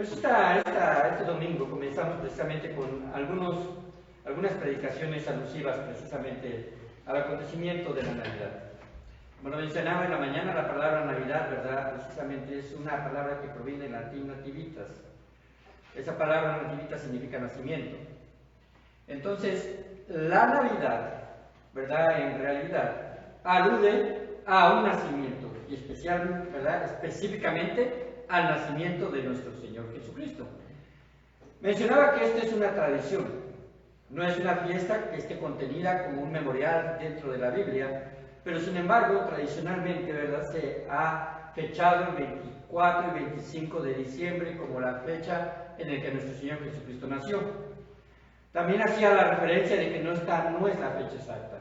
Pues este domingo comenzamos precisamente con algunas predicaciones alusivas precisamente al acontecimiento de la Navidad. Como lo mencionaba en la mañana, la palabra Navidad, ¿verdad? Precisamente es una palabra que proviene del latín nativitas. Esa palabra nativitas significa nacimiento. Entonces, la Navidad, ¿verdad? En realidad, alude a un nacimiento, y ¿verdad? Específicamente al nacimiento de nuestro Señor Jesucristo. Mencionaba que esta es una tradición, no es una fiesta que esté contenida como un memorial dentro de la Biblia, pero sin embargo, tradicionalmente, ¿verdad? Se ha fechado el 24 y 25 de diciembre como la fecha en la que nuestro Señor Jesucristo nació. También hacía la referencia de que no es la fecha exacta.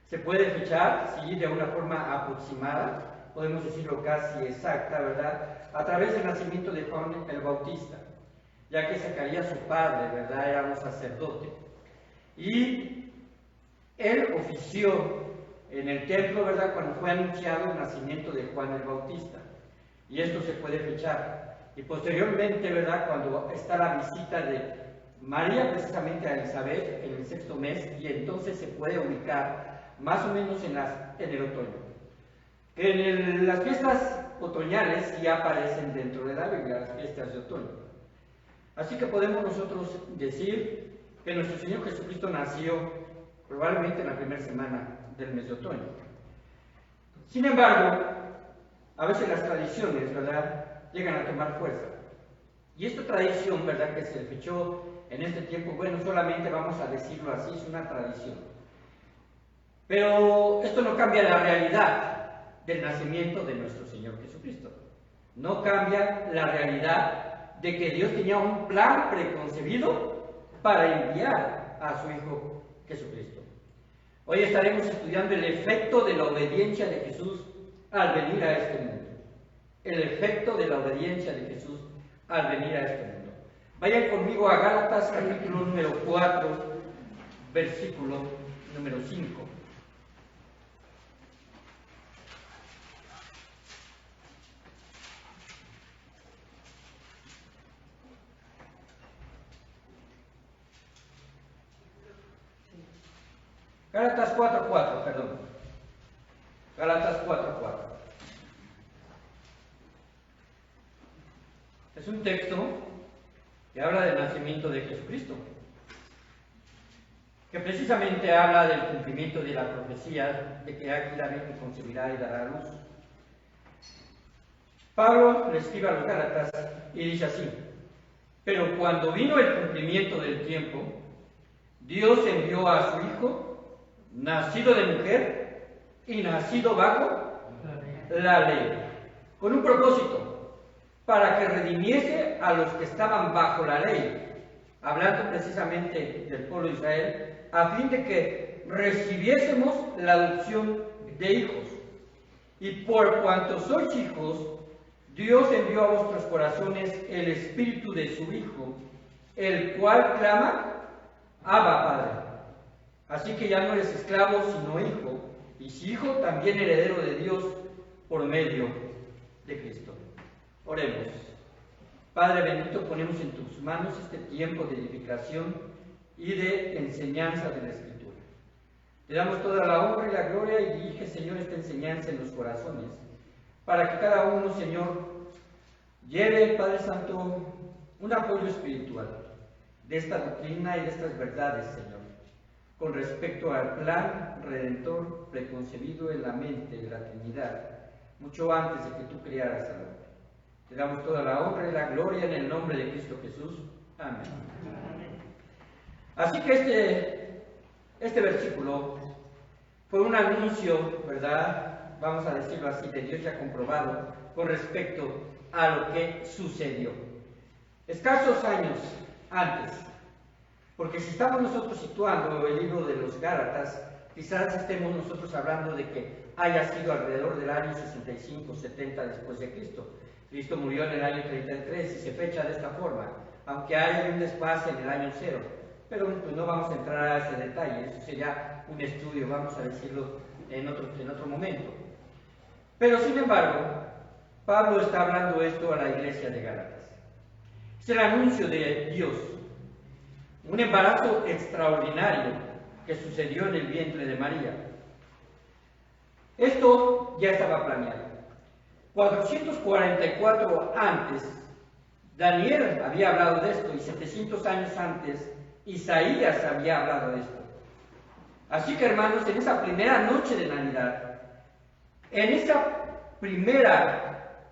Se puede fechar, sí, de una forma aproximada, podemos decirlo casi exacta, ¿verdad? A través del nacimiento de Juan el Bautista, ya que Zacarías, su padre, ¿verdad? Era un sacerdote. Y él ofició en el templo, ¿verdad? Cuando fue anunciado el nacimiento de Juan el Bautista. Y esto se puede fechar. Y posteriormente, ¿verdad? Cuando está la visita de María precisamente a Elizabeth en el 6º mes, y entonces se puede ubicar más o menos en el otoño. Las fiestas otoñales sí aparecen dentro de la Biblia, las fiestas de otoño. Así que podemos nosotros decir que nuestro Señor Jesucristo nació probablemente en la primera semana del mes de otoño. Sin embargo, a veces las tradiciones, ¿verdad?, llegan a tomar fuerza. Y esta tradición, ¿verdad?, que se fechó en este tiempo, bueno, solamente vamos a decirlo así, es una tradición. Pero esto no cambia la realidad del nacimiento de nuestro Señor Jesucristo. No cambia la realidad de que Dios tenía un plan preconcebido para enviar a su Hijo Jesucristo. Hoy estaremos estudiando el efecto de la obediencia de Jesús al venir a este mundo. El efecto de la obediencia de Jesús al venir a este mundo. Vayan conmigo a Gálatas capítulo número 4, versículo número 5. Gálatas 4:4, perdón. Gálatas 4:4. Es un texto que habla del nacimiento de Jesucristo, que precisamente habla del cumplimiento de la profecía de que aquí la Virgen concebirá y dará a luz. Pablo le escribe a los Gálatas y dice así: pero cuando vino el cumplimiento del tiempo, Dios envió a su Hijo, nacido de mujer y nacido bajo la ley, con un propósito, para que redimiese a los que estaban bajo la ley, hablando precisamente del pueblo de Israel, a fin de que recibiésemos la adopción de hijos. Y por cuanto sois hijos, Dios envió a vuestros corazones el espíritu de su Hijo, el cual clama: Abba, Padre. Así que ya no eres esclavo, sino hijo, y si hijo, también heredero de Dios por medio de Cristo. Oremos. Padre bendito, ponemos en tus manos este tiempo de edificación y de enseñanza de la Escritura. Te damos toda la honra y la gloria, y dirige, Señor, esta enseñanza en los corazones, para que cada uno, Señor, lleve, Padre Santo, un apoyo espiritual de esta doctrina y de estas verdades, Señor, con respecto al plan redentor preconcebido en la mente de la Trinidad, mucho antes de que tú crearas al hombre. Te damos toda la honra y la gloria en el nombre de Cristo Jesús. Amén. Así que este versículo fue un anuncio, ¿verdad?, vamos a decirlo así, de Dios ya comprobado con respecto a lo que sucedió. Escasos años antes, porque si estamos nosotros situando el libro de los Gálatas, quizás estemos nosotros hablando de que haya sido alrededor del año 65-70 después de Cristo. Cristo murió en el año 33 y se fecha de esta forma, aunque hay un desfase en el año 0. Pero pues no vamos a entrar a ese detalle, eso sería un estudio, vamos a decirlo en otro momento. Pero sin embargo, Pablo está hablando esto a la iglesia de Gálatas. Es el anuncio de Dios. Un embarazo extraordinario que sucedió en el vientre de María. Esto ya estaba planeado. 444 antes, Daniel había hablado de esto, y 700 años antes, Isaías había hablado de esto. Así que, hermanos, en esa primera noche de Navidad, en esa primera,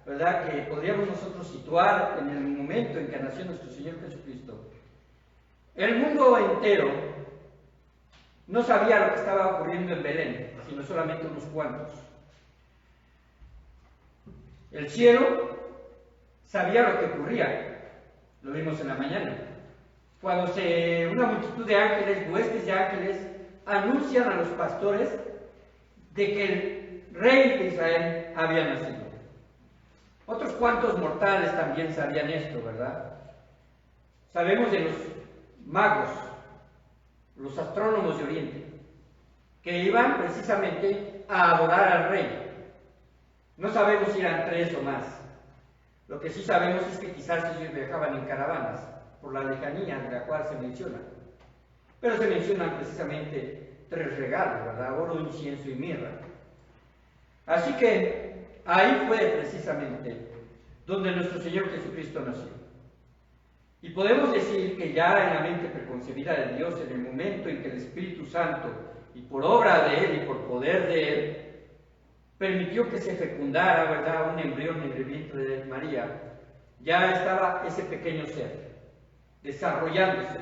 ¿verdad?, que podríamos nosotros situar en el momento en que nació nuestro Señor Jesucristo, el mundo entero no sabía lo que estaba ocurriendo en Belén, sino solamente unos cuantos. El cielo sabía lo que ocurría, lo vimos en la mañana, cuando una multitud de ángeles, huestes de ángeles, anuncian a los pastores de que el rey de Israel había nacido. Otros cuantos mortales también sabían esto, ¿verdad? Sabemos de los magos, los astrónomos de Oriente, que iban precisamente a adorar al rey. No sabemos si eran 3 o más. Lo que sí sabemos es que quizás ellos viajaban en caravanas, por la lejanía de la cual se menciona. Pero se mencionan precisamente 3 regalos, ¿verdad? Oro, incienso y mirra. Así que ahí fue precisamente donde nuestro Señor Jesucristo nació. Y podemos decir que ya en la mente preconcebida de Dios, en el momento en que el Espíritu Santo, y por obra de Él y por poder de Él, permitió que se fecundara, ¿verdad?, un embrión en el vientre de María, ya estaba ese pequeño ser desarrollándose.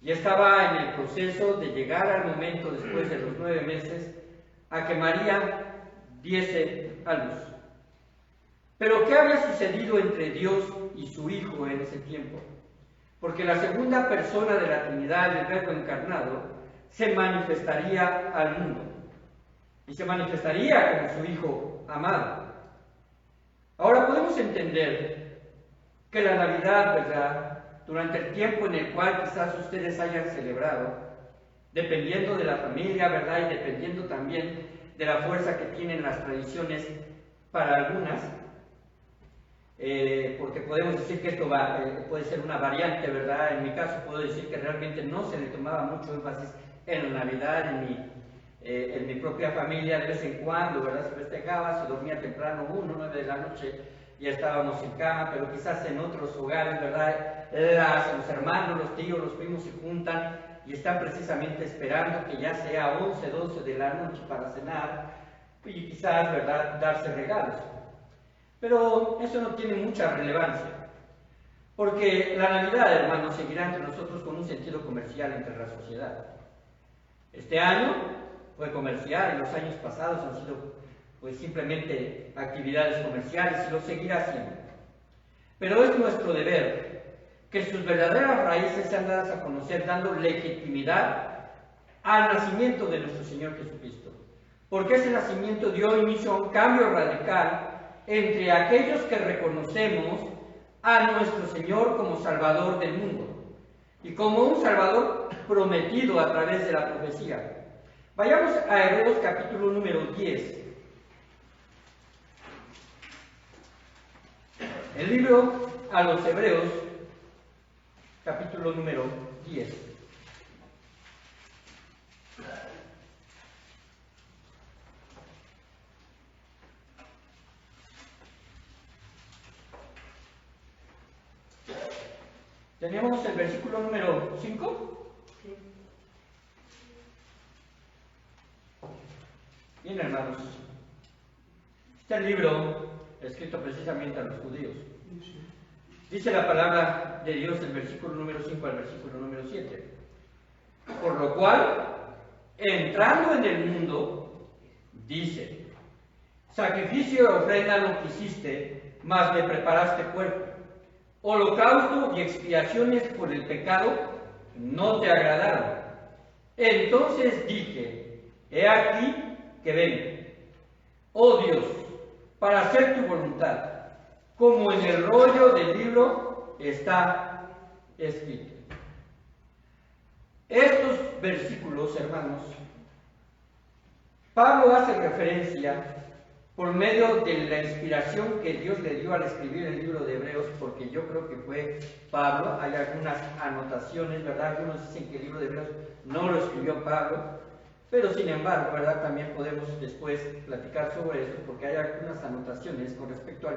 Ya estaba en el proceso de llegar al momento, después de los 9 meses, a que María diese a luz. Pero ¿qué había sucedido entre Dios y su Hijo en ese tiempo? Porque la segunda persona de la Trinidad, el Verbo encarnado, se manifestaría al mundo. Y se manifestaría como su Hijo amado. Ahora podemos entender que la Navidad, ¿verdad?, durante el tiempo en el cual quizás ustedes hayan celebrado, dependiendo de la familia, ¿verdad?, y dependiendo también de la fuerza que tienen las tradiciones para algunas, porque podemos decir que esto puede ser una variante, ¿verdad? En mi caso puedo decir que realmente no se le tomaba mucho énfasis en la Navidad, en mi propia familia, de vez en cuando, ¿verdad?, se festejaba, se dormía temprano, 1, 9 de la noche, ya estábamos en cama, pero quizás en otros hogares, ¿verdad?, los hermanos, los tíos, los primos se juntan y están precisamente esperando que ya sea 11, 12 de la noche para cenar y quizás, ¿verdad?, darse regalos. Pero eso no tiene mucha relevancia, porque la Navidad, hermanos, seguirá entre nosotros con un sentido comercial entre la sociedad. Este año fue comercial y los años pasados han sido pues simplemente actividades comerciales y lo seguirá siendo. Pero es nuestro deber que sus verdaderas raíces sean dadas a conocer, dando legitimidad al nacimiento de nuestro Señor Jesucristo. Porque ese nacimiento dio inicio a un cambio radical entre aquellos que reconocemos a nuestro Señor como Salvador del mundo y como un Salvador prometido a través de la profecía. Vayamos a Hebreos capítulo número 10. El libro a los Hebreos, capítulo número 10. ¿Tenemos el versículo número 5? Sí. Bien, hermanos. Este libro, escrito precisamente a los judíos, dice la palabra de Dios, el versículo número 5 al versículo número 7. Por lo cual, entrando en el mundo, dice: sacrificio y ofrenda no quisiste, mas me preparaste cuerpo. Holocausto y expiaciones por el pecado no te agradaron. Entonces dije: he aquí que vengo, oh Dios, para hacer tu voluntad, como en el rollo del libro está escrito. Estos versículos, hermanos, Pablo hace referencia por medio de la inspiración que Dios le dio al escribir el libro de Hebreos, porque yo creo que fue Pablo, hay algunas anotaciones, ¿verdad? Algunos dicen que el libro de Hebreos no lo escribió Pablo, pero sin embargo, ¿verdad? También podemos después platicar sobre esto, porque hay algunas anotaciones con respecto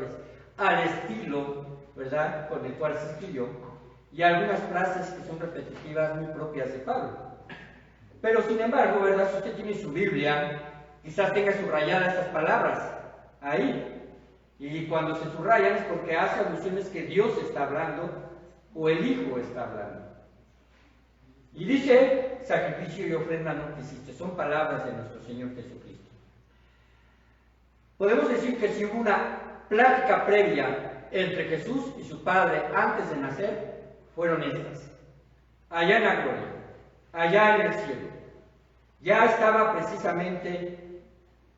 al estilo, ¿verdad?, con el cual se escribió, y algunas frases que son repetitivas muy propias de Pablo. Pero sin embargo, ¿verdad?, si usted tiene su Biblia, quizás tenga subrayadas estas palabras ahí, y cuando se subrayan es porque hace alusiones que Dios está hablando o el Hijo está hablando. Y dice, sacrificio y ofrenda no quisiste, son palabras de nuestro Señor Jesucristo. Podemos decir que si hubo una plática previa entre Jesús y su Padre antes de nacer, fueron estas. Allá en la gloria, allá en el cielo, ya estaba precisamente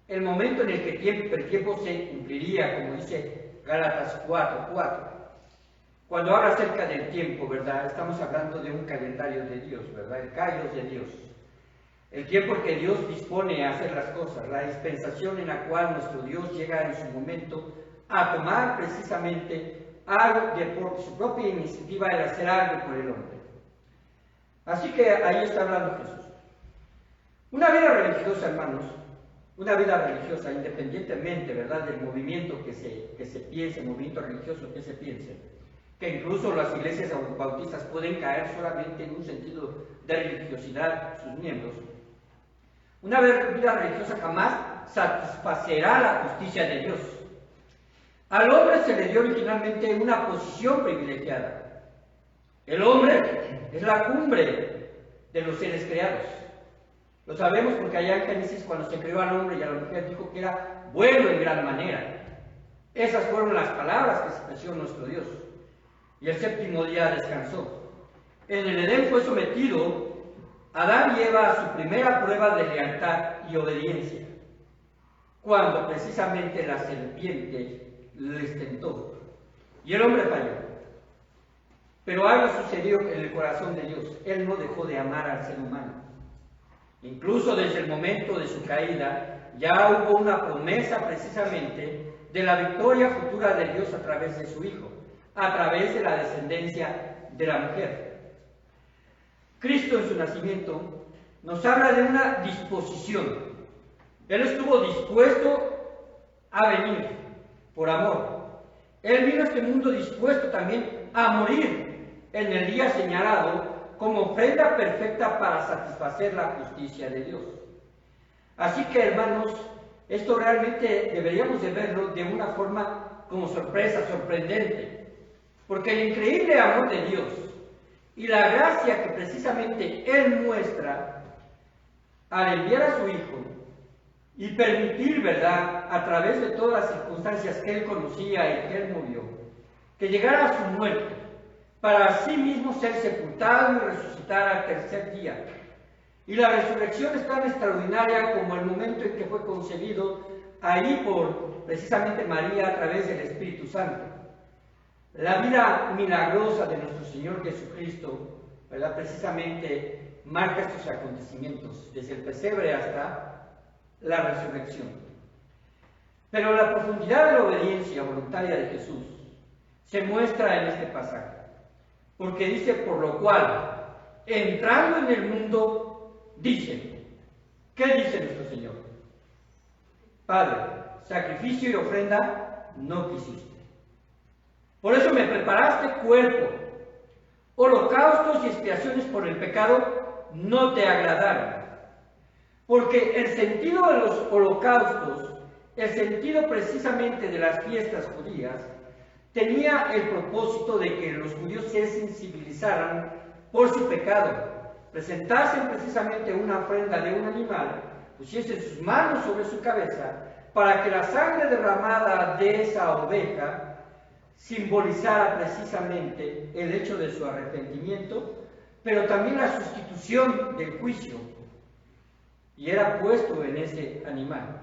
el momento en el que el tiempo se cumpliría, como dice Gálatas 4:4. Cuando habla acerca del tiempo, ¿verdad?, estamos hablando de un calendario de Dios, ¿verdad?, el kairos de Dios. El tiempo en que Dios dispone a hacer las cosas, la dispensación en la cual nuestro Dios llega en su momento a tomar precisamente algo por su propia iniciativa de hacer algo por el hombre. Así que ahí está hablando Jesús. Una vida religiosa, hermanos, una vida religiosa, independientemente, ¿verdad?, del movimiento que se piense, el movimiento religioso que se piense, que incluso las iglesias bautistas pueden caer solamente en un sentido de religiosidad sus miembros. Una vida religiosa jamás satisfacerá la justicia de Dios. Al hombre se le dio originalmente una posición privilegiada. El hombre es la cumbre de los seres creados. Lo sabemos porque allá en Génesis, cuando se creó al hombre y a la mujer, dijo que era bueno en gran manera. Esas fueron las palabras que expresó nuestro Dios. Y el séptimo día descansó. En el Edén fue sometido Adán y Eva a su primera prueba de lealtad y obediencia, cuando precisamente la serpiente les tentó. Y el hombre falló. Pero algo sucedió en el corazón de Dios. Él no dejó de amar al ser humano. Incluso desde el momento de su caída, ya hubo una promesa precisamente de la victoria futura de Dios a través de su Hijo, a través de la descendencia de la mujer. Cristo en su nacimiento nos habla de una disposición. Él estuvo dispuesto a venir por amor. Él vino a este mundo dispuesto también a morir en el día señalado como ofrenda perfecta para satisfacer la justicia de Dios. Así que, hermanos, esto realmente deberíamos de verlo de una forma como sorpresa, sorprendente, porque el increíble amor de Dios y la gracia que precisamente Él muestra al enviar a su Hijo y permitir, ¿verdad?, a través de todas las circunstancias que Él conocía y que Él murió, que llegara a su muerte, para así mismo ser sepultado y resucitar al tercer día. Y la resurrección es tan extraordinaria como el momento en que fue concebido ahí por precisamente María a través del Espíritu Santo. La vida milagrosa de nuestro Señor Jesucristo, ¿verdad?, precisamente marca estos acontecimientos, desde el pesebre hasta la resurrección. Pero la profundidad de la obediencia voluntaria de Jesús se muestra en este pasaje, porque dice, por lo cual, entrando en el mundo, dice, ¿qué dice nuestro Señor? Padre, sacrificio y ofrenda no quisiste. Por eso me preparaste cuerpo. Holocaustos y expiaciones por el pecado no te agradaron. Porque el sentido de los holocaustos, el sentido precisamente de las fiestas judías, tenía el propósito de que los judíos se sensibilizaran por su pecado, presentasen precisamente una ofrenda de un animal, pusiesen sus manos sobre su cabeza, para que la sangre derramada de esa oveja simbolizara precisamente el hecho de su arrepentimiento, pero también la sustitución del juicio, y era puesto en ese animal.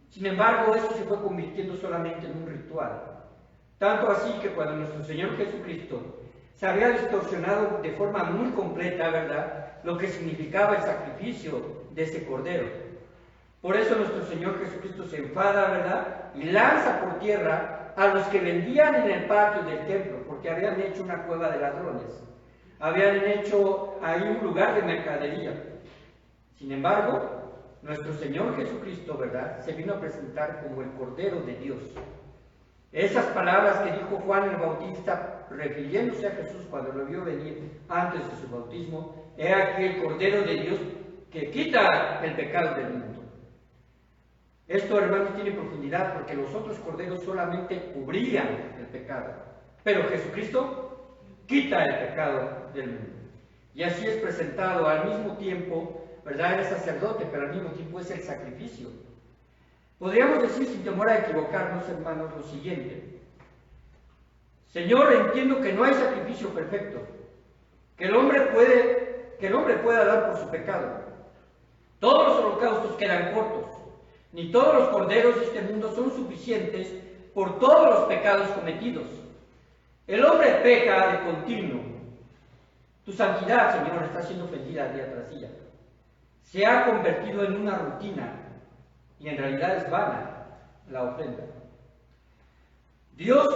Sin embargo, eso se fue convirtiendo solamente en un ritual, tanto así que cuando nuestro Señor Jesucristo se había distorsionado de forma muy completa, ¿verdad?, lo que significaba el sacrificio de ese cordero. Por eso nuestro Señor Jesucristo se enfada, ¿verdad? Y lanza por tierra a los que vendían en el patio del templo, porque habían hecho una cueva de ladrones. Habían hecho ahí un lugar de mercadería. Sin embargo, nuestro Señor Jesucristo, ¿verdad?, se vino a presentar como el Cordero de Dios. Esas palabras que dijo Juan el Bautista, refiriéndose a Jesús cuando lo vio venir antes de su bautismo, era aquí el Cordero de Dios que quita el pecado del mundo. Esto, hermanos, tiene profundidad porque los otros corderos solamente cubrían el pecado, pero Jesucristo quita el pecado del mundo. Y así es presentado al mismo tiempo, ¿verdad? Es sacerdote, pero al mismo tiempo es el sacrificio. Podríamos decir, sin temor a equivocarnos, hermanos, lo siguiente: Señor, entiendo que no hay sacrificio perfecto, que el hombre pueda dar por su pecado. Todos los holocaustos quedan cortos, ni todos los corderos de este mundo son suficientes por todos los pecados cometidos. El hombre peca de continuo. Tu santidad, Señor, está siendo ofendida día tras día. Se ha convertido en una rutina y en realidad es vana la ofrenda. Dios,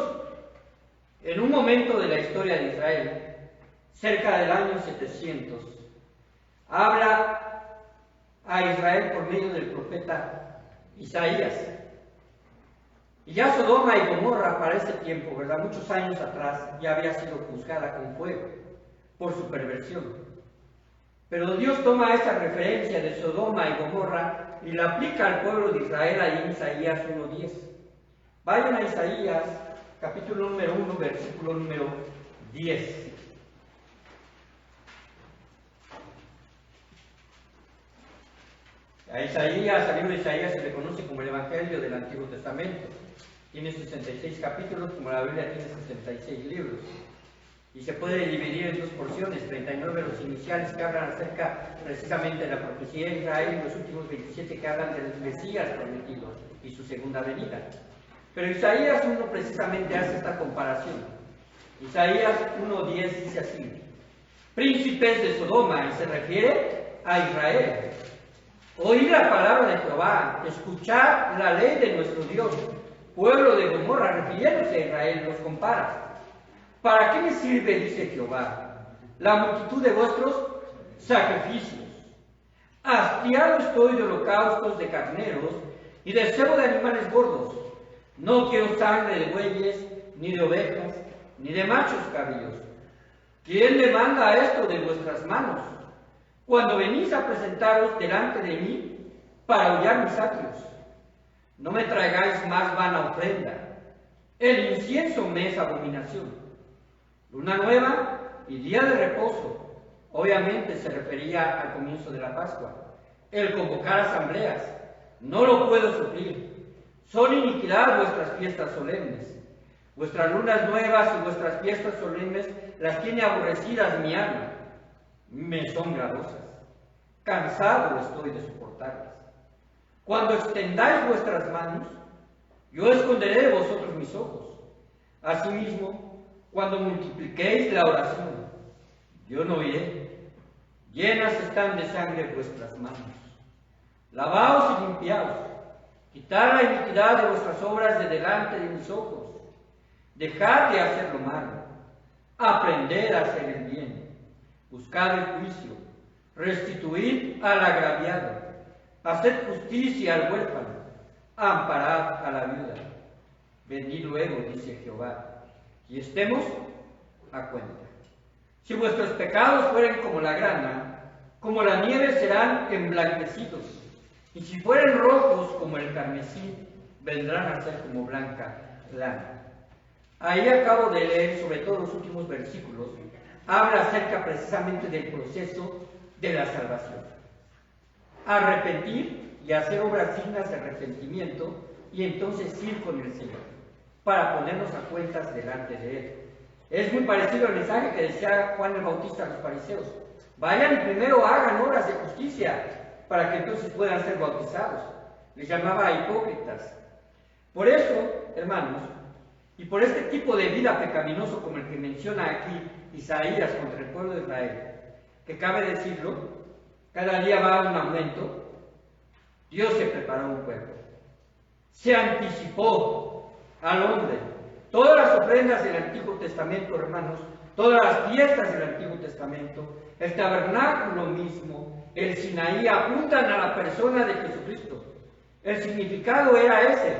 en un momento de la historia de Israel, cerca del año 700, habla a Israel por medio del profeta Isaías. Y ya Sodoma y Gomorra para ese tiempo, ¿verdad?, muchos años atrás, ya había sido juzgada con fuego por su perversión. Pero Dios toma esa referencia de Sodoma y Gomorra y la aplica al pueblo de Israel ahí en Isaías 1:10. Vayan a Isaías, capítulo número 1, versículo número 10. A Isaías, al libro de Isaías se le conoce como el Evangelio del Antiguo Testamento. Tiene 66 capítulos, como la Biblia tiene 66 libros. Y se puede dividir en dos porciones: 39 los iniciales, que hablan acerca precisamente de la profecía de Israel, y los últimos 27 que hablan del Mesías prometido y su segunda venida. Pero Isaías 1 precisamente hace esta comparación. Isaías 1:10 dice así: príncipes de Sodoma, y se refiere a Israel, oíd la palabra de Jehová, escuchad la ley de nuestro Dios. Pueblo de Gomorra, refiriéndose a Israel, los compara. ¿Para qué me sirve, dice Jehová, la multitud de vuestros sacrificios? Hastiado estoy de holocaustos de carneros y de cebo de animales gordos. No quiero sangre de bueyes, ni de ovejas, ni de machos cabríos. ¿Quién le manda esto de vuestras manos? Cuando venís a presentaros delante de mí para hollar mis atrios. No me traigáis más vana ofrenda. El incienso me es abominación. Luna nueva y día de reposo. Obviamente se refería al comienzo de la Pascua. El convocar asambleas. No lo puedo sufrir. Son iniquidad vuestras fiestas solemnes. Vuestras lunas nuevas y vuestras fiestas solemnes las tiene aborrecidas mi alma. Me son gravosas. Cansado estoy de soportarlas. Cuando extendáis vuestras manos, yo esconderé de vosotros mis ojos. Asimismo, cuando multipliquéis la oración, yo no oiré. Llenas están de sangre vuestras manos. Lavaos y limpiaos. Quitad la iniquidad de vuestras obras de delante de mis ojos. Dejad de hacer lo malo. Aprended a hacer el bien. Buscad el juicio. Restituid al agraviado. Haced justicia al huérfano. Amparad a la viuda. Venid luego, dice Jehová, y estemos a cuenta. Si vuestros pecados fueren como la grana, como la nieve serán emblanquecidos. Y si fueren rojos como el carmesí, vendrán a ser como blanca lana. Ahí acabo de leer, sobre todo los últimos versículos, habla acerca precisamente del proceso de la salvación. Arrepentir y hacer obras dignas de arrepentimiento, y entonces ir con el Señor, para ponernos a cuentas delante de Él. Es muy parecido al mensaje que decía Juan el Bautista a los fariseos: vayan y primero hagan obras de justicia, para que entonces puedan ser bautizados. Les llamaba hipócritas. Por eso, hermanos, y por este tipo de vida pecaminoso como el que menciona aquí Isaías contra el pueblo de Israel, que cabe decirlo, cada día va a un aumento, Dios se preparó un pueblo. Se anticipó al hombre. Todas las ofrendas del Antiguo Testamento, hermanos, todas las fiestas del Antiguo Testamento, el tabernáculo mismo, el Sinaí, apuntan a la persona de Jesucristo. El significado era ese,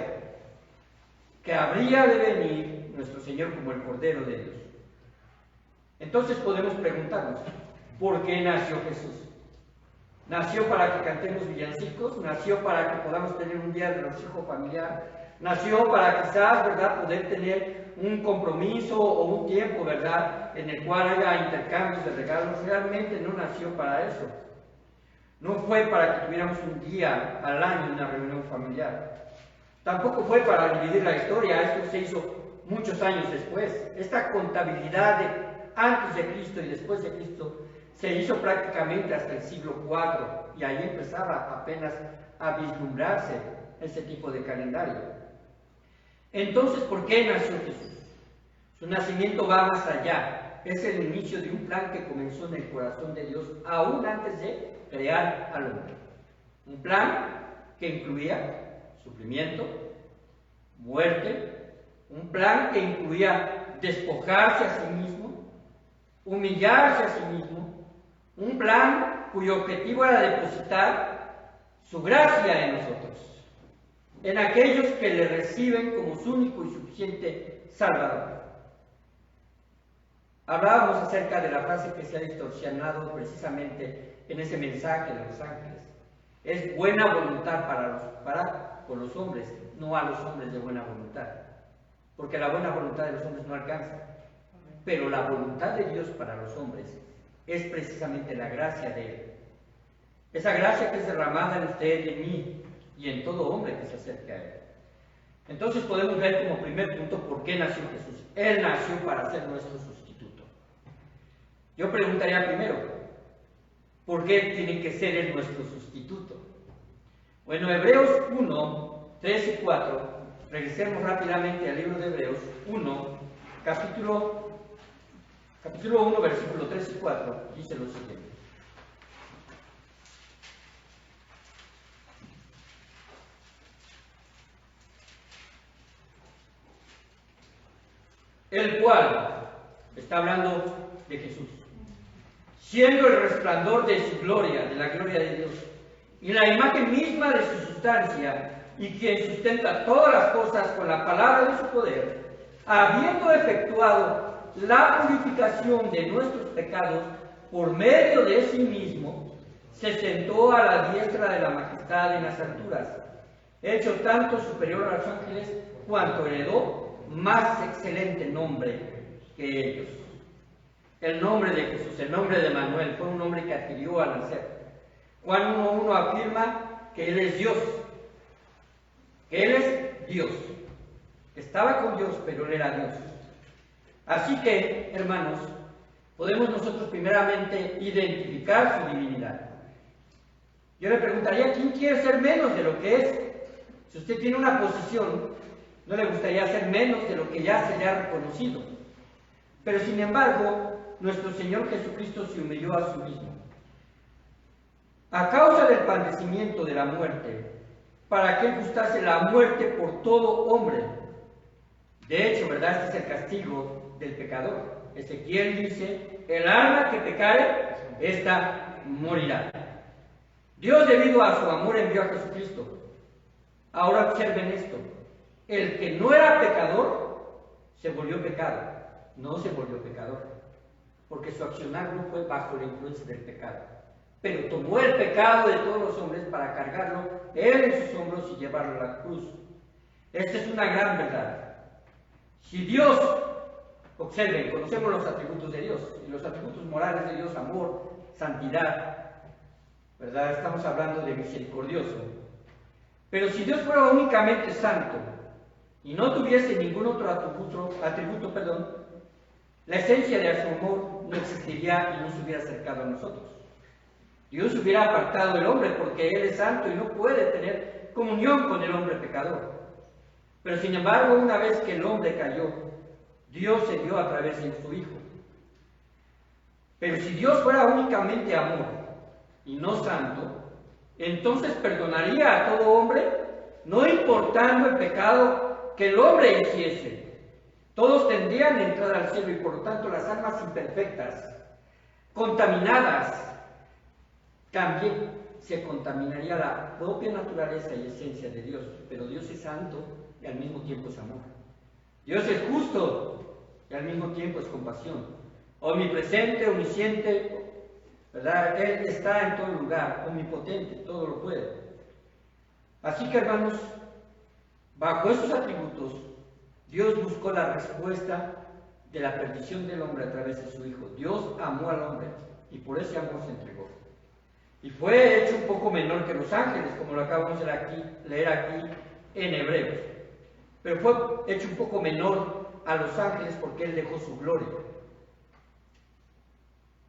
que habría de venir nuestro Señor como el Cordero de Dios. Entonces podemos preguntarnos, ¿por qué nació Jesús? ¿Nació para que cantemos villancicos? ¿Nació para que podamos tener un día de regocijo familiar? ¿Nació para quizás, verdad, poder tener un compromiso o un tiempo, verdad, en el cual haya intercambios de regalos? Realmente no nació para eso. No fue para que tuviéramos un día al año una reunión familiar. Tampoco fue para dividir la historia. Esto se hizo muchos años después. Esta contabilidad de antes de Cristo y después de Cristo se hizo prácticamente hasta el siglo IV, y ahí empezaba apenas a vislumbrarse ese tipo de calendario. Entonces, ¿por qué nació Jesús? Su nacimiento va más allá. Es el inicio de un plan que comenzó en el corazón de Dios aún antes de crear al hombre. Un plan que incluía sufrimiento, muerte, un plan que incluía despojarse a sí mismo, humillarse a sí mismo, un plan cuyo objetivo era depositar su gracia en nosotros, en aquellos que le reciben como su único y suficiente Salvador. Hablábamos acerca de la frase que se ha distorsionado precisamente en ese mensaje de los ángeles. Es buena voluntad para con los hombres, no a los hombres de buena voluntad, porque la buena voluntad de los hombres no alcanza, pero la voluntad de Dios para los hombres es precisamente la gracia de Él. Esa gracia que es derramada en usted, en mí y en todo hombre que se acerque a Él. Entonces podemos ver como primer punto por qué nació Jesús. Él nació para ser nuestro sustituto. Yo preguntaría primero, ¿por qué tiene que ser Él nuestro sustituto? Bueno, Hebreos 1, 3 y 4, regresemos rápidamente al libro de Hebreos 1, capítulo 1, versículo 3 y 4, dice lo siguiente. El cual, está hablando de Jesús, siendo el resplandor de su gloria, de la gloria de Dios, y la imagen misma de su sustancia, y quien sustenta todas las cosas con la palabra de su poder, habiendo efectuado la purificación de nuestros pecados por medio de sí mismo, se sentó a la diestra de la majestad en las alturas, hecho tanto superior a los ángeles cuanto heredó más excelente nombre que ellos. El nombre de Jesús, el nombre de Manuel, fue un nombre que adquirió al nacer. Juan 1:1 afirma que Él es Dios, que Él es Dios. Estaba con Dios, pero Él era Dios. Así que, hermanos, podemos nosotros primeramente identificar su divinidad. Yo le preguntaría, ¿quién quiere ser menos de lo que es? Si usted tiene una posición, no le gustaría ser menos de lo que ya se le ha reconocido. Pero sin embargo, nuestro Señor Jesucristo se humilló a sí mismo. A causa del padecimiento de la muerte, para que Él gustase la muerte por todo hombre. De hecho, ¿verdad? Este es el castigo del pecador. Ezequiel dice, el alma que pecare, ésta morirá. Dios, debido a su amor, envió a Jesucristo. Ahora observen esto. El que no era pecador, se volvió pecado. No se volvió pecador, porque su accionar no fue bajo la influencia del pecado. Pero tomó el pecado de todos los hombres para cargarlo Él en sus hombros y llevarlo a la cruz. Esta es una gran verdad. Si Dios, observen, conocemos los atributos de Dios, y los atributos morales de Dios, amor, santidad, ¿verdad? Estamos hablando de misericordioso. Pero si Dios fuera únicamente santo y no tuviese ningún otro atributo, la esencia de su amor no existiría y no se hubiera acercado a nosotros. Dios hubiera apartado del hombre porque Él es santo y no puede tener comunión con el hombre pecador. Pero sin embargo, una vez que el hombre cayó, Dios se dio a través de su Hijo. Pero si Dios fuera únicamente amor y no santo, entonces perdonaría a todo hombre, no importando el pecado que el hombre hiciese. Todos tendrían entrar al cielo y por lo tanto las almas imperfectas, contaminadas, también se contaminaría la propia naturaleza y esencia de Dios. Pero Dios es santo y al mismo tiempo es amor. Dios es justo y al mismo tiempo es compasión. Omnipresente, omnisciente, ¿verdad? Él está en todo lugar, omnipotente, todo lo puede. Así que, hermanos, bajo esos atributos, Dios buscó la respuesta de la perdición del hombre a través de su Hijo. Dios amó al hombre y por ese amor se entregó. Y fue hecho un poco menor que los ángeles, como lo acabamos de leer aquí en Hebreos. Pero fue hecho un poco menor a los ángeles porque Él dejó su gloria.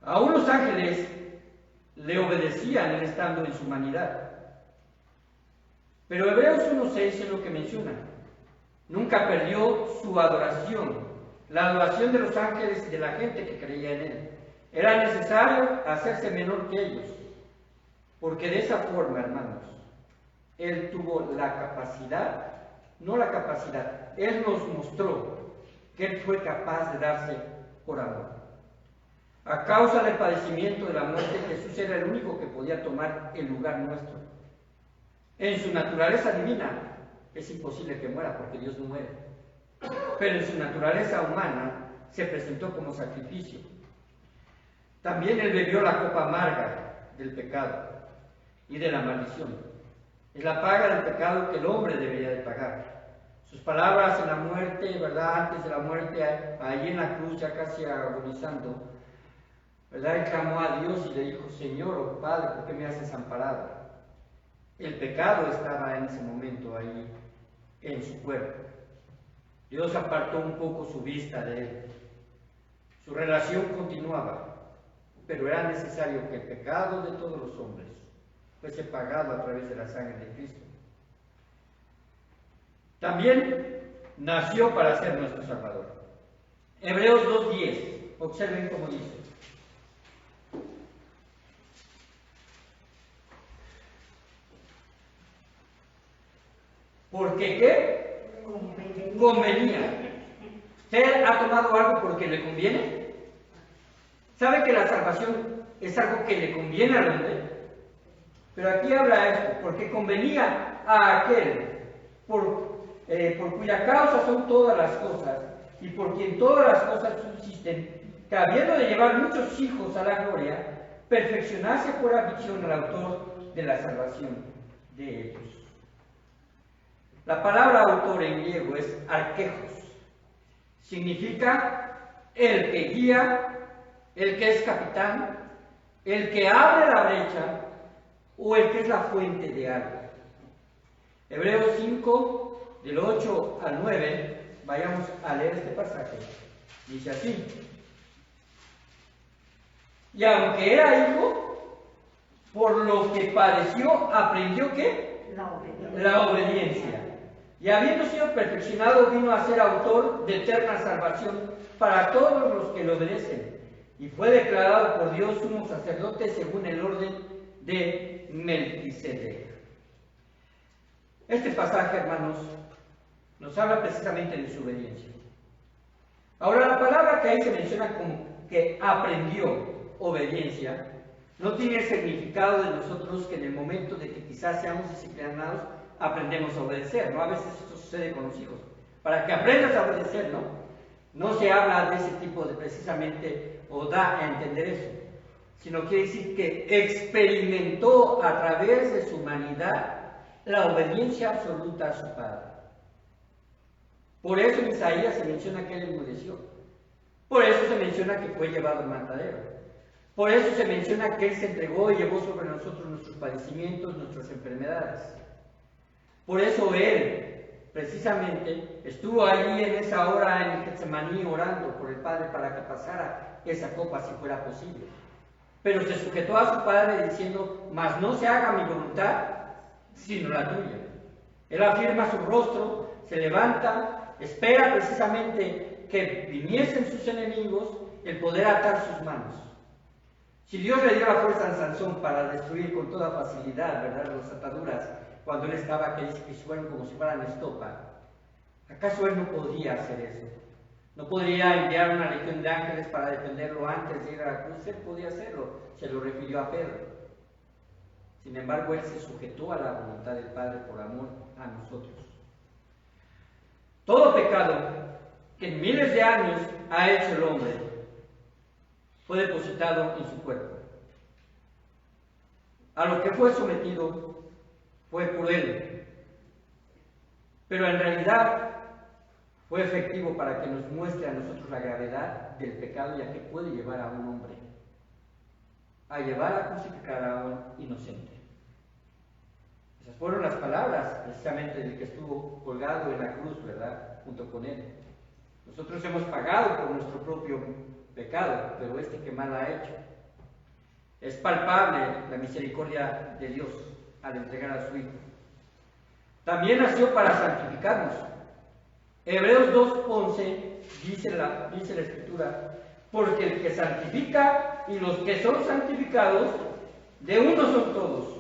Aún los ángeles le obedecían Él estando en su humanidad. Pero Hebreos 1:6 es lo que menciona. Nunca perdió su adoración, la adoración de los ángeles y de la gente que creía en Él. Era necesario hacerse menor que ellos, porque de esa forma, hermanos, Él tuvo la capacidad, no la capacidad, Él nos mostró que Él fue capaz de darse por amor. A causa del padecimiento de la muerte, Jesús era el único que podía tomar el lugar nuestro. En su naturaleza divina es imposible que muera porque Dios no muere. Pero en su naturaleza humana se presentó como sacrificio. También Él bebió la copa amarga del pecado y de la maldición. Es la paga del pecado que el hombre debería de pagar. Sus palabras en la muerte, ¿verdad? Antes de la muerte, allí en la cruz, ya casi agonizando, ¿verdad? Él clamó a Dios y le dijo: Señor, oh Padre, ¿por qué me has desamparado? El pecado estaba en ese momento ahí en su cuerpo. Dios apartó un poco su vista de él. Su relación continuaba, pero era necesario que el pecado de todos los hombres fuese pagado a través de la sangre de Cristo. También nació para ser nuestro Salvador. Hebreos 2:10, observen cómo dice. ¿Porque qué? Convenía. ¿Usted ha tomado algo porque le conviene? ¿Sabe que la salvación es algo que le conviene al hombre? Pero aquí habla esto, porque convenía a aquel por cuya causa son todas las cosas y por quien todas las cosas subsisten, que habiendo de llevar muchos hijos a la gloria, perfeccionase por aflicción al autor de la salvación de ellos. La palabra autor en griego es arquejos. Significa el que guía, el que es capitán, el que abre la brecha o el que es la fuente de algo. Hebreos 5, del 8 al 9, vayamos a leer este pasaje. Dice así: y aunque era hijo, por lo que padeció, aprendió ¿qué? La obediencia. Y habiendo sido perfeccionado, vino a ser autor de eterna salvación para todos los que le obedecen. Y fue declarado por Dios sumo sacerdote según el orden de Melquisedec. Este pasaje, hermanos, nos habla precisamente de su obediencia. Ahora, la palabra que ahí se menciona como que aprendió obediencia, no tiene el significado de nosotros que en el momento de que quizás seamos disciplinados, aprendemos a obedecer, ¿no? A veces esto sucede con los hijos. Para que aprendas a obedecer, ¿no? No se habla de ese tipo de precisamente, o da a entender eso, sino quiere decir que experimentó a través de su humanidad la obediencia absoluta a su Padre. Por eso en Isaías se menciona que él enmudeció. Por eso se menciona que fue llevado al matadero. Por eso se menciona que él se entregó y llevó sobre nosotros nuestros padecimientos, nuestras enfermedades. Por eso él, precisamente, estuvo allí en esa hora en Getsemaní orando por el Padre para que pasara esa copa si fuera posible. Pero se sujetó a su Padre diciendo: mas no se haga mi voluntad, sino la tuya. Él afirma su rostro, se levanta, espera precisamente que viniesen sus enemigos, el poder atar sus manos. Si Dios le dio la fuerza a Sansón para destruir con toda facilidad, ¿verdad?, las ataduras, cuando él estaba, que dice que fueron como si fueran estopa, ¿acaso él no podía hacer eso? ¿No podría enviar una legión de ángeles para defenderlo antes de ir a la cruz? Él podía hacerlo, se lo refirió a Pedro. Sin embargo, él se sujetó a la voluntad del Padre por amor a nosotros. Todo pecado que en miles de años ha hecho el hombre fue depositado en su cuerpo. A lo que fue sometido fue cruel, pero en realidad fue efectivo para que nos muestre a nosotros la gravedad del pecado y a qué puede llevar a un hombre a llevar a crucificar a un inocente. Esas fueron las palabras precisamente del que estuvo colgado en la cruz, ¿verdad?, junto con él. Nosotros hemos pagado por nuestro propio pecado, pero este que mal ha hecho. Es palpable la misericordia de Dios al entregar a su Hijo. También nació para santificarnos. Hebreos 2:11 dice la Escritura: porque el que santifica y los que son santificados, de uno son todos,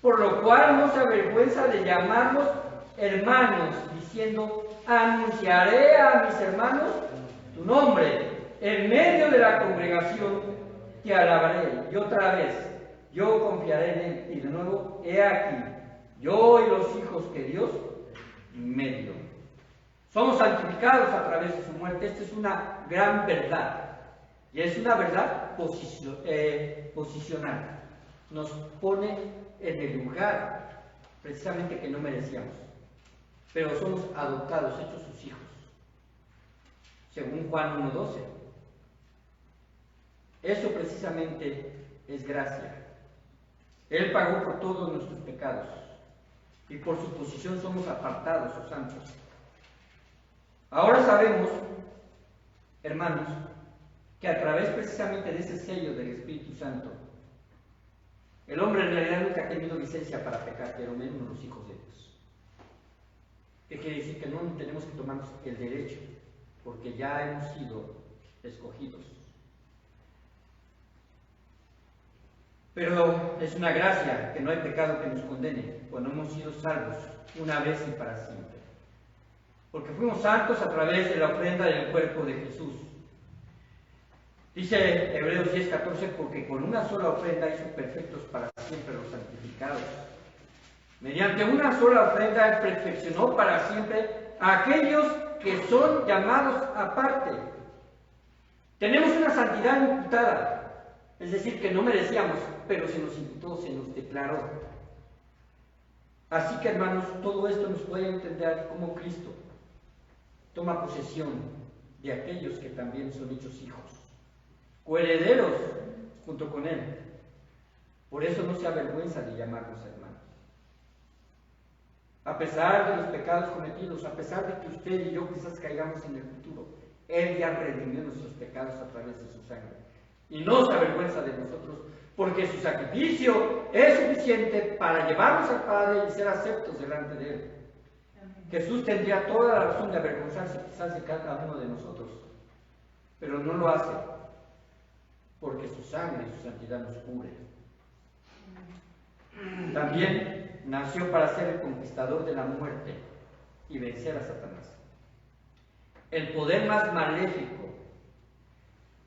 por lo cual no se avergüenza de llamarlos hermanos, diciendo: anunciaré a mis hermanos tu nombre, en medio de la congregación te alabaré. Y otra vez, yo confiaré en él. Y de nuevo, he aquí, yo y los hijos que Dios me dio. Somos santificados a través de su muerte. Esta es una gran verdad. Y es una verdad posicional. Nos pone en el lugar precisamente que no merecíamos. Pero somos adoptados, hechos sus hijos. Según Juan 1:12. Eso precisamente es gracia. Él pagó por todos nuestros pecados. Y por su posición somos apartados o santos. Ahora sabemos, hermanos, que a través precisamente de ese sello del Espíritu Santo, el hombre en realidad nunca ha tenido licencia para pecar, pero menos los hijos de Dios. ¿Qué quiere decir? Que no tenemos que tomarnos el derecho, porque ya hemos sido escogidos. Pero es una gracia que no hay pecado que nos condene cuando hemos sido salvos una vez y para siempre. Porque fuimos santos a través de la ofrenda del cuerpo de Jesús. Dice Hebreos 10:14, porque con una sola ofrenda hizo perfectos para siempre los santificados. Mediante una sola ofrenda Él perfeccionó para siempre a aquellos que son llamados aparte. Tenemos una santidad imputada. Es decir, que no merecíamos, pero se nos imputó, se nos declaró. Así que, hermanos, todo esto nos puede entender como Cristo toma posesión de aquellos que también son hechos hijos, coherederos junto con Él. Por eso no se avergüenza de llamarnos hermanos. A pesar de los pecados cometidos, a pesar de que usted y yo quizás caigamos en el futuro, Él ya redimió nuestros pecados a través de su sangre. Y no se avergüenza de nosotros, porque su sacrificio es suficiente para llevarnos al Padre y ser aceptos delante de Él. Jesús tendría toda la razón de avergonzarse quizás de cada uno de nosotros, pero no lo hace, porque su sangre y su santidad nos cubre. También nació para ser el conquistador de la muerte y vencer a Satanás. El poder más maléfico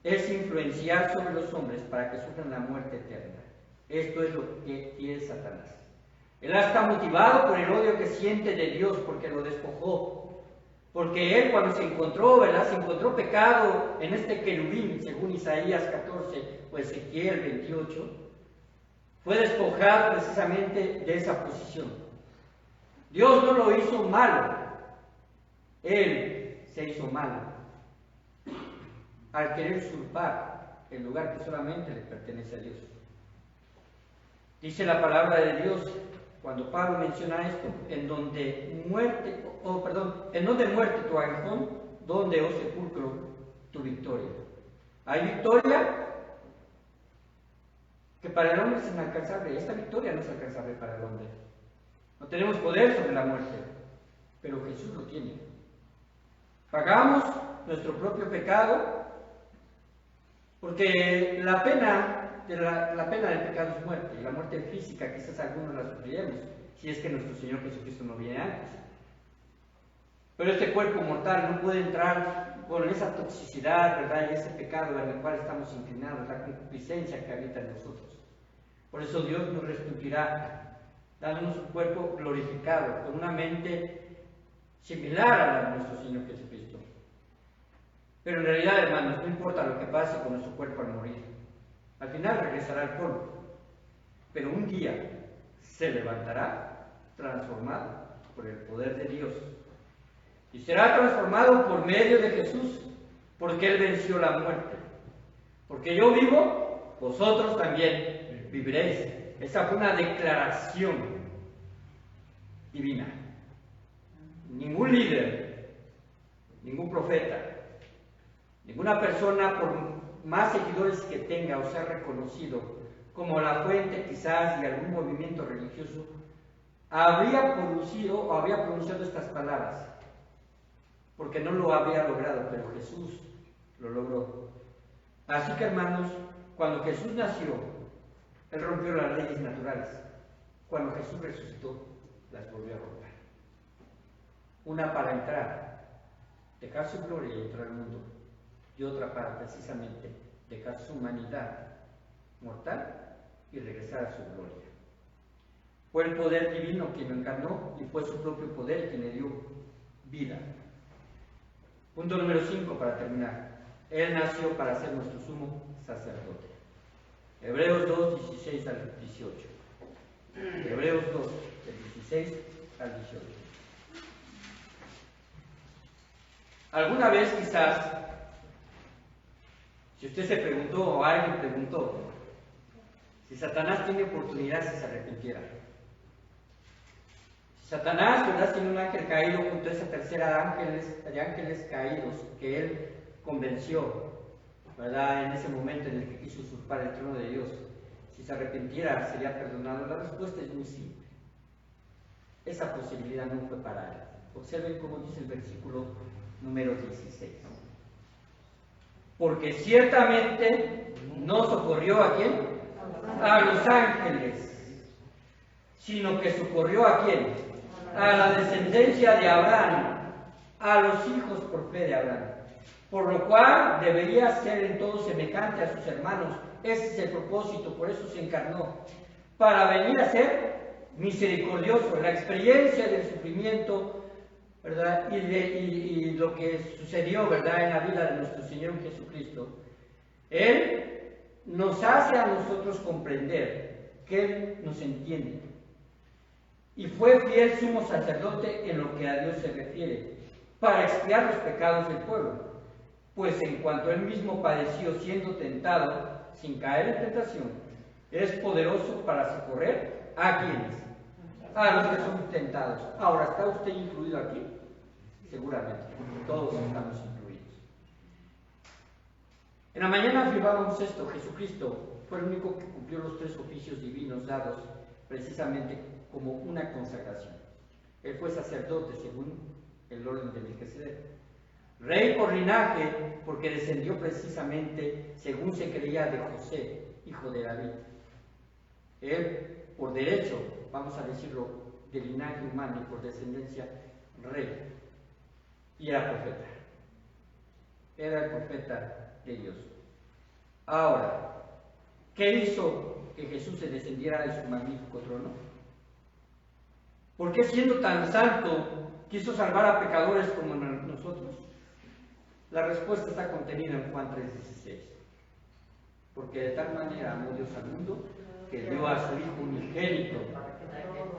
es influenciar sobre los hombres para que sufran la muerte eterna. Esto es lo que quiere Satanás. Él está motivado por el odio que siente de Dios porque lo despojó. Porque él, cuando se encontró, ¿verdad?, se encontró pecado en este querubín, según Isaías 14 o Ezequiel 28, fue despojado precisamente de esa posición. Dios no lo hizo malo, él se hizo malo al querer usurpar el lugar que solamente le pertenece a Dios. Dice la palabra de Dios, cuando Pablo menciona esto, en donde muerte tu aguijón, donde, oh sepulcro, tu victoria. Hay victoria que para el hombre es inalcanzable. Esta victoria no es alcanzable para el hombre. No tenemos poder sobre la muerte, pero Jesús lo tiene. Pagamos nuestro propio pecado, porque la pena la pena del pecado es muerte, y la muerte física quizás algunos la sufriremos, si es que nuestro Señor Jesucristo no viene antes. Pero este cuerpo mortal no puede entrar con esa toxicidad, ¿verdad? Y ese pecado en el cual estamos inclinados, la concupiscencia que habita en nosotros. Por eso Dios nos restituirá, dándonos un cuerpo glorificado, con una mente similar a la de nuestro Señor Jesucristo. Pero en realidad, hermanos, no importa lo que pase con nuestro cuerpo al morir. Al final regresará al polvo. Pero un día se levantará transformado por el poder de Dios. Y será transformado por medio de Jesús, porque Él venció la muerte. Porque yo vivo, vosotros también viviréis. Esa fue una declaración divina. Ningún líder, ningún profeta, ninguna persona, por más seguidores que tenga o sea reconocido como la fuente quizás de algún movimiento religioso, habría producido o habría pronunciado estas palabras, porque no lo habría logrado, pero Jesús lo logró. Así que, hermanos, cuando Jesús nació, Él rompió las leyes naturales. Cuando Jesús resucitó, las volvió a romper. Una para entrar, dejar su gloria y entrar al mundo, y otra para precisamente dejar su humanidad mortal y regresar a su gloria. Fue el poder divino quien lo encarnó y fue su propio poder quien le dio vida. Punto número 5 para terminar. Él nació para ser nuestro sumo sacerdote. Hebreos 2, 16 al 18. Hebreos 2, del 16 al 18. Alguna vez quizás, si usted se preguntó o alguien preguntó, si Satanás tiene oportunidad si se arrepintiera. Si Satanás, ¿verdad?, tiene un ángel caído junto a esa tercera de ángeles caídos que él convenció, ¿verdad?, en ese momento en el que quiso usurpar el trono de Dios, si se arrepintiera, ¿sería perdonado? La respuesta es muy simple. Esa posibilidad no fue para él. Observen cómo dice el versículo número 16. Porque ciertamente no socorrió ¿a quién? A los ángeles, sino que socorrió ¿a quién? A la descendencia de Abraham, a los hijos por fe de Abraham. Por lo cual debería ser en todo semejante a sus hermanos. Ese es el propósito, por eso se encarnó, para venir a ser misericordioso. La experiencia del sufrimiento, ¿verdad?, y lo que sucedió, ¿verdad?, en la vida de nuestro Señor Jesucristo, Él nos hace a nosotros comprender que Él nos entiende. Y fue fiel sumo sacerdote en lo que a Dios se refiere, para expiar los pecados del pueblo. Pues en cuanto Él mismo padeció siendo tentado, sin caer en tentación, es poderoso para socorrer ¿a quiénes? A los que son tentados. Ahora, ¿está usted incluido aquí? Seguramente, todos estamos incluidos. En la mañana afirmábamos esto: Jesucristo fue el único que cumplió los 3 oficios divinos dados precisamente como una consagración. Él fue sacerdote según el orden de Melquisedec, rey por linaje porque descendió precisamente, según se creía, de José, hijo de David. Él, por derecho, vamos a decirlo, de linaje humano y por descendencia, rey. Y era profeta. Era el profeta de Dios. Ahora, ¿qué hizo que Jesús se descendiera de su magnífico trono? ¿Por qué, siendo tan santo, quiso salvar a pecadores como nosotros? La respuesta está contenida en Juan 3:16. Porque de tal manera amó Dios al mundo que dio a su Hijo unigénito,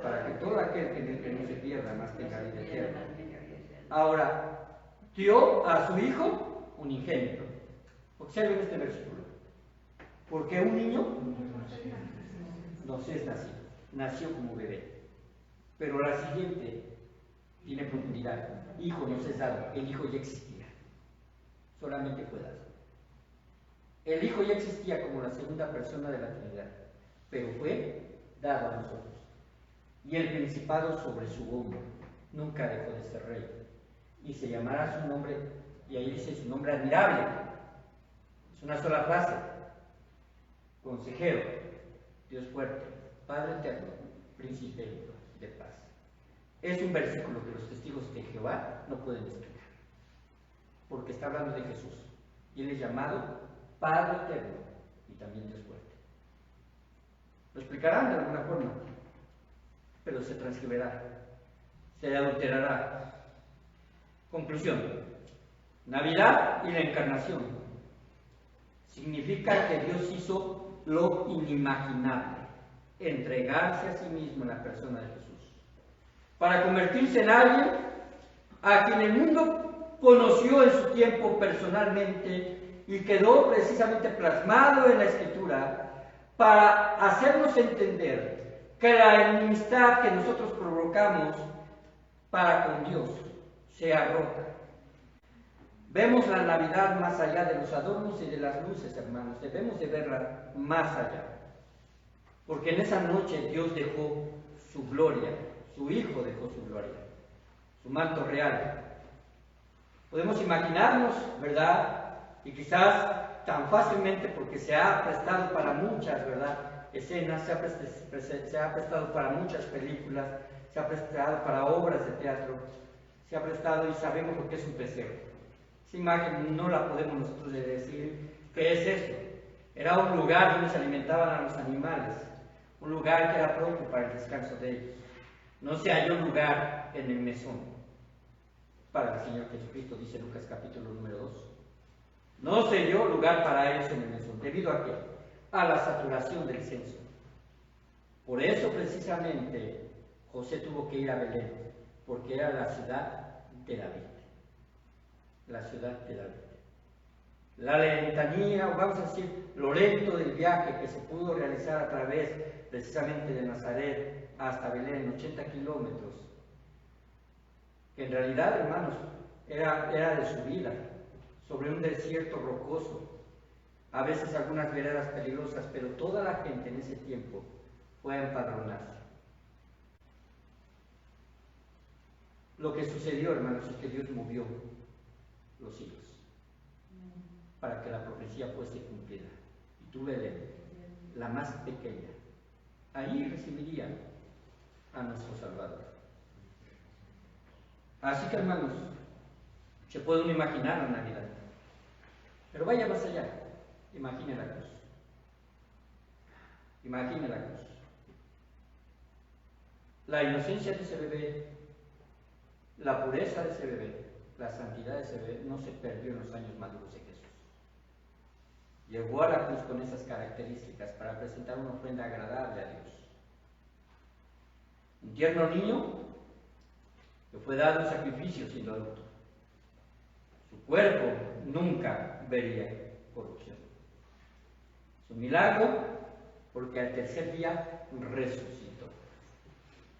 para que todo aquel que en él no se pierda, más tenga vida eterna. Ahora, dio a su Hijo unigénito. Observen este versículo. Porque un niño nos es nacido, nació como bebé. Pero la siguiente tiene profundidad. Hijo nos es dado, el Hijo ya existía. Solamente fue dado. El Hijo ya existía como la segunda persona de la Trinidad, pero fue dado a nosotros. Y el principado sobre su hombro. Nunca dejó de ser rey. Y se llamará su nombre, y ahí dice su nombre admirable. Es una sola frase. consejero, Dios fuerte, Padre eterno, príncipe de paz. Es un versículo que los testigos de Jehová no pueden explicar, porque está hablando de Jesús, y Él es llamado Padre eterno y también Dios fuerte. Lo explicarán de alguna forma, pero se transcribirá, se adulterará. Conclusión: Navidad y la encarnación significa que Dios hizo lo inimaginable, entregarse a sí mismo en la persona de Jesús, para convertirse en alguien a quien el mundo conoció en su tiempo personalmente y quedó precisamente plasmado en la Escritura, para hacernos entender que la enemistad que nosotros provocamos para con Dios sea rota. Vemos la Navidad más allá de los adornos y de las luces, hermanos. Debemos de verla más allá, porque en esa noche Dios dejó su gloria, su Hijo dejó su gloria, su manto real. Podemos imaginarnos, ¿verdad? Y quizás tan fácilmente, porque se ha prestado para muchas, ¿verdad?, escenas, se ha prestado para muchas películas, se ha prestado para obras de teatro, se ha prestado y sabemos lo que es un pesebre. Esa imagen no la podemos nosotros decir qué es eso. Era un lugar donde se alimentaban a los animales, un lugar que era propio para el descanso de ellos. No se halló lugar en el mesón para el Señor Jesucristo, dice Lucas capítulo número 2. No se dio lugar para ellos en el mesón. ¿Debido a qué? A la saturación del censo. Por eso precisamente José tuvo que ir a Belén, porque era la ciudad de David. La ciudad de David. La lentanía, o vamos a decir, lo lento del viaje que se pudo realizar a través precisamente de Nazaret hasta Belén, 80 kilómetros, que en realidad, hermanos, era de subida, sobre un desierto rocoso, a veces algunas veredas peligrosas, pero toda la gente en ese tiempo fue a empadronarse. Lo que sucedió, hermanos, es que Dios movió los hilos para que la profecía fuese cumplida. Y tú, Belén, la más pequeña, ahí recibiría a nuestro Salvador. Así que, hermanos, se puede uno imaginar la Navidad, pero vaya más allá. Imagine la cruz. Imagine la cruz. La inocencia de ese bebé, la pureza de ese bebé, la santidad de ese bebé no se perdió en los años maduros de Jesús. Llegó a la cruz con esas características para presentar una ofrenda agradable a Dios. Un tierno niño que fue dado en sacrificio siendo adulto. Su cuerpo nunca vería corrupción. Su milagro, porque al tercer día resucitó.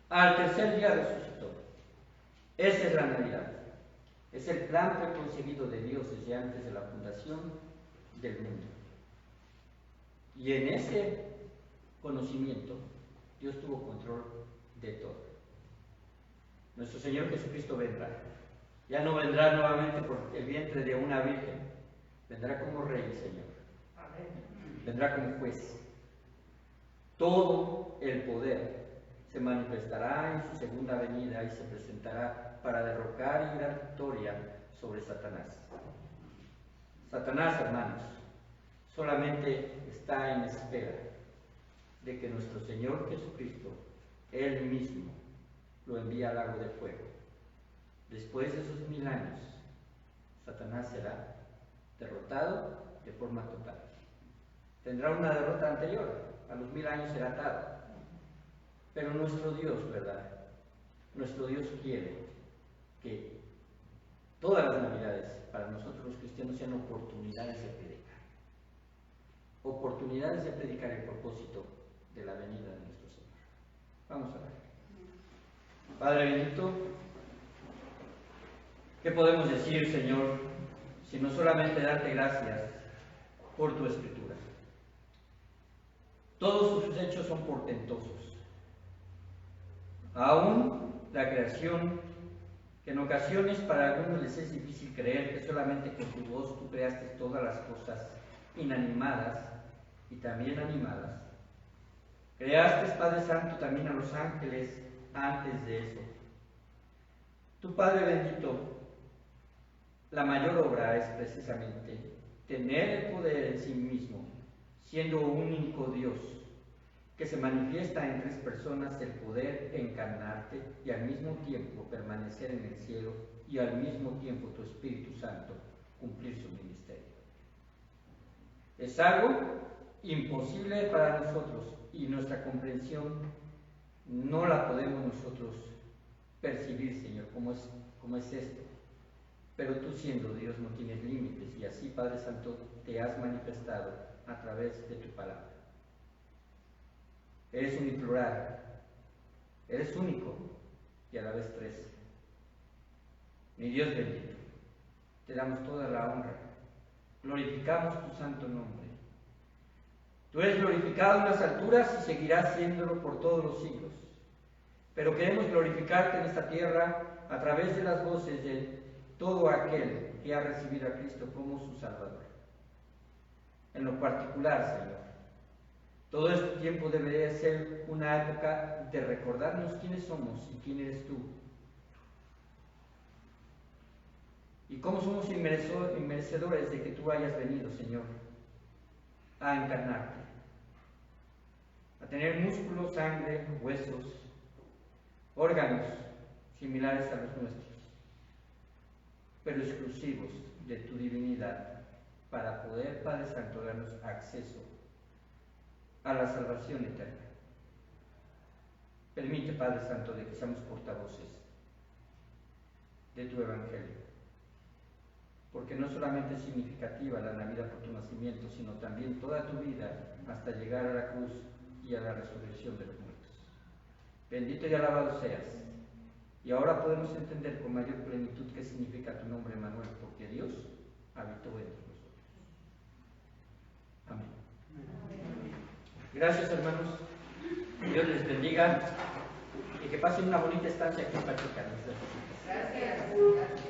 Al tercer día resucitó. Esa es la Navidad. Es el plan preconcebido de Dios desde antes de la fundación del mundo. Y en ese conocimiento, Dios tuvo control de todo. Nuestro Señor Jesucristo vendrá. Ya no vendrá nuevamente por el vientre de una virgen. Vendrá como Rey y Señor. Vendrá como juez. Todo el poder se manifestará en su segunda venida y se presentará para derrocar y dar victoria sobre Satanás. Satanás, hermanos, solamente está en espera de que nuestro Señor Jesucristo, Él mismo, lo envíe al lago de fuego. Después de esos 1000 años, Satanás será derrotado de forma total. Tendrá una derrota anterior, a los 1000 años será atado. Pero nuestro Dios, ¿verdad? Nuestro Dios quiere que todas las Navidades para nosotros los cristianos sean oportunidades de predicar. Oportunidades de predicar el propósito de la venida de nuestro Señor. Vamos a ver. Padre bendito, ¿qué podemos decir, Señor, sino solamente darte gracias por tu Escritura? Todos sus hechos son portentosos. Aún la creación, que en ocasiones para algunos les es difícil creer que solamente con tu voz tú creaste todas las cosas inanimadas y también animadas. Creaste, Padre Santo, también a los ángeles antes de eso. Tu Padre bendito, la mayor obra es precisamente tener el poder en sí mismo, siendo un único Dios, que se manifiesta en tres personas, el poder encarnarte y al mismo tiempo permanecer en el cielo, y al mismo tiempo tu Espíritu Santo cumplir su ministerio. Es algo imposible para nosotros y nuestra comprensión no la podemos nosotros percibir, Señor, cómo es esto. Pero tú, siendo Dios, no tienes límites, y así, Padre Santo, te has manifestado a través de tu palabra. Eres uniplural, eres único y a la vez tres. Mi Dios bendito, te damos toda la honra, glorificamos tu santo nombre. Tú eres glorificado en las alturas y seguirás siéndolo por todos los siglos. Pero queremos glorificarte en esta tierra a través de las voces de todo aquel que ha recibido a Cristo como su Salvador. En lo particular, Señor, todo este tiempo debería ser una época de recordarnos quiénes somos y quién eres tú. Y cómo somos inmerecedores de que tú hayas venido, Señor, a encarnarte, a tener músculos, sangre, huesos, órganos similares a los nuestros, pero exclusivos de tu divinidad, para poder, Padre Santo, darnos acceso a la salvación eterna. Permite, Padre Santo, de que seamos portavoces de tu Evangelio, porque no solamente es significativa la Navidad por tu nacimiento, sino también toda tu vida hasta llegar a la cruz y a la resurrección de los muertos. Bendito y alabado seas. Y ahora podemos entender con mayor plenitud qué significa tu nombre, Emmanuel, porque Dios habitó entre nosotros. Amén. Gracias, hermanos. Dios les bendiga y que pasen una bonita estancia aquí en Pachuca. Gracias.